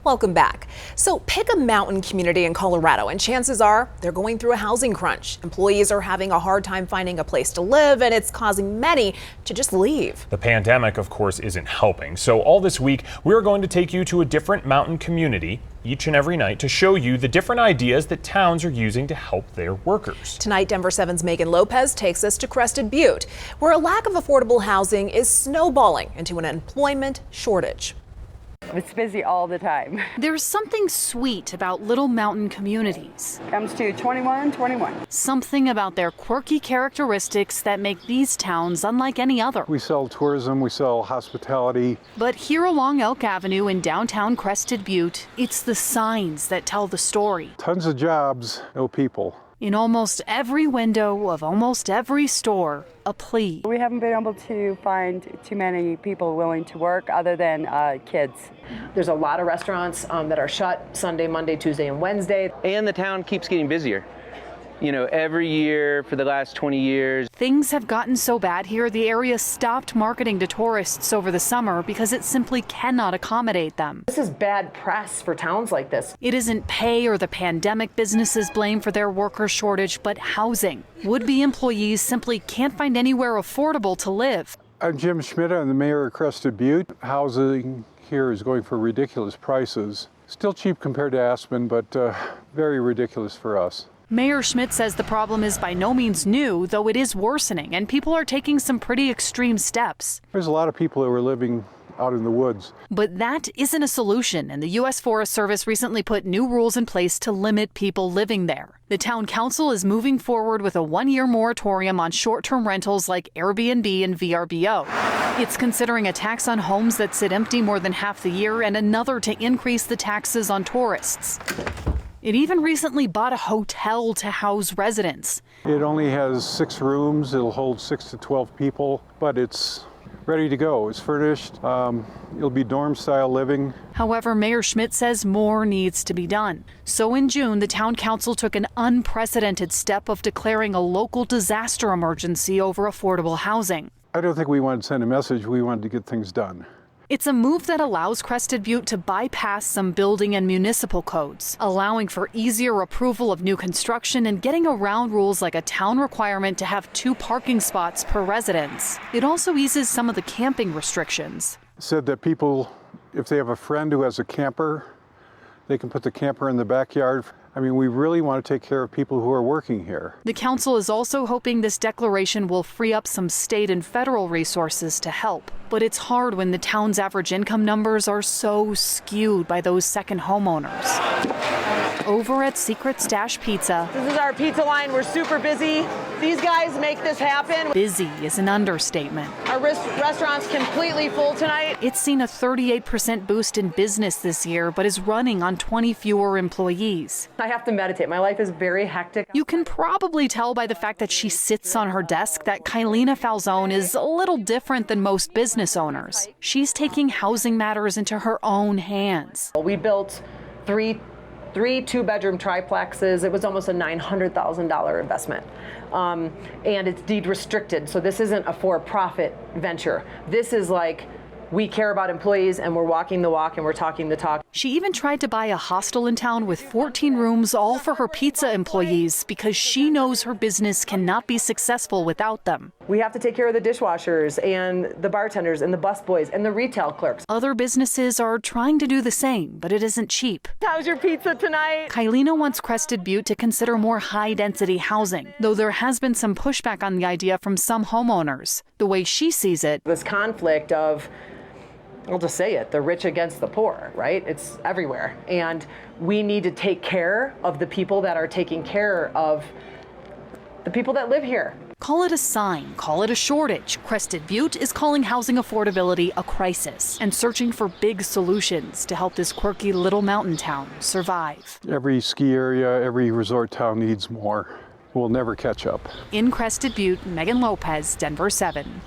Welcome back. So pick a mountain community in Colorado and chances are they're going through a housing crunch. Employees are having a hard time finding a place to live and it's causing many to just leave. The pandemic, of course, isn't helping. So all this week, we're going to take you to a different mountain community each and every night to show you the different ideas that towns are using to help their workers. Tonight, Denver 7's Megan Lopez takes us to Crested Butte, where a lack of affordable housing is snowballing into an employment shortage. It's busy all the time. There's something sweet about little mountain communities. Comes to 21. Something about their quirky characteristics that make these towns unlike any other. We sell tourism, we sell hospitality. But here along Elk Avenue in downtown Crested Butte, it's the signs that tell the story. Tons of jobs, no people. In almost every window of almost every store, a plea. We haven't been able to find too many people willing to work other than kids. There's a lot of restaurants that are shut Sunday, Monday, Tuesday, and Wednesday. And the town keeps getting busier. You know, every year for the last 20 years. Things have gotten so bad here, the area stopped marketing to tourists over the summer because it simply cannot accommodate them. This is bad press for towns like this. It isn't pay or the pandemic businesses blame for their worker shortage, but housing. Would-be employees simply can't find anywhere affordable to live. I'm Jim Schmidt, I'm the mayor of Crested Butte. Housing here is going for ridiculous prices. Still cheap compared to Aspen, but very ridiculous for us. Mayor Schmidt says the problem is by no means new, though it is worsening, and people are taking some pretty extreme steps. There's a lot of people who are living out in the woods. But that isn't a solution, and the U.S. Forest Service recently put new rules in place to limit people living there. The town council is moving forward with a one-year moratorium on short-term rentals like Airbnb and VRBO. It's considering a tax on homes that sit empty more than half the year and another to increase the taxes on tourists. It even recently bought a hotel to house residents. It only has 6 rooms. It'll hold 6 to 12 people, but it's ready to go. It's furnished. It'll be dorm-style living. However, Mayor Schmidt says more needs to be done. So in June, the town council took an unprecedented step of declaring a local disaster emergency over affordable housing. I don't think we wanted to send a message. We wanted to get things done. It's a move that allows Crested Butte to bypass some building and municipal codes, allowing for easier approval of new construction and getting around rules like a town requirement to have 2 parking spots per residence. It also eases some of the camping restrictions. It said that people, if they have a friend who has a camper, they can put the camper in the backyard. I mean, we really want to take care of people who are working here. The council is also hoping this declaration will free up some state and federal resources to help. But it's hard when the town's average income numbers are so skewed by those second homeowners. Over at Secret Stash Pizza, This is our pizza line. We're super busy. These guys make this happen. busy is an understatement. Our restaurant's completely full tonight. It's seen a 38% boost in business this year, but is running on 20 fewer employees. I have to meditate. My life is very hectic. You can probably tell by the fact that she sits on her desk that Kylina Falzone is a little different than most business owners. She's taking housing matters into her own hands. We built three 2-bedroom triplexes. It was almost a $900,000 investment. And it's deed restricted, so this isn't a for-profit venture. This is like, we care about employees and we're walking the walk and we're talking the talk. She even tried to buy a hostel in town with 14 rooms, all for her pizza employees, because she knows her business cannot be successful without them. We have to take care of the dishwashers and the bartenders and the busboys and the retail clerks. Other businesses are trying to do the same, but it isn't cheap. How's your pizza tonight? Kylina wants Crested Butte to consider more high-density housing, though there has been some pushback on the idea from some homeowners. The way she sees it, This conflict of, I'll just say it, the rich against the poor, right? It's everywhere. And we need to take care of the people that are taking care of the people that live here. call it a sign, call it a shortage. Crested Butte is calling housing affordability a crisis and searching for big solutions to help this quirky little mountain town survive. Every ski area, every resort town needs more. We'll never catch up. In Crested Butte, Megan Lopez, Denver 7.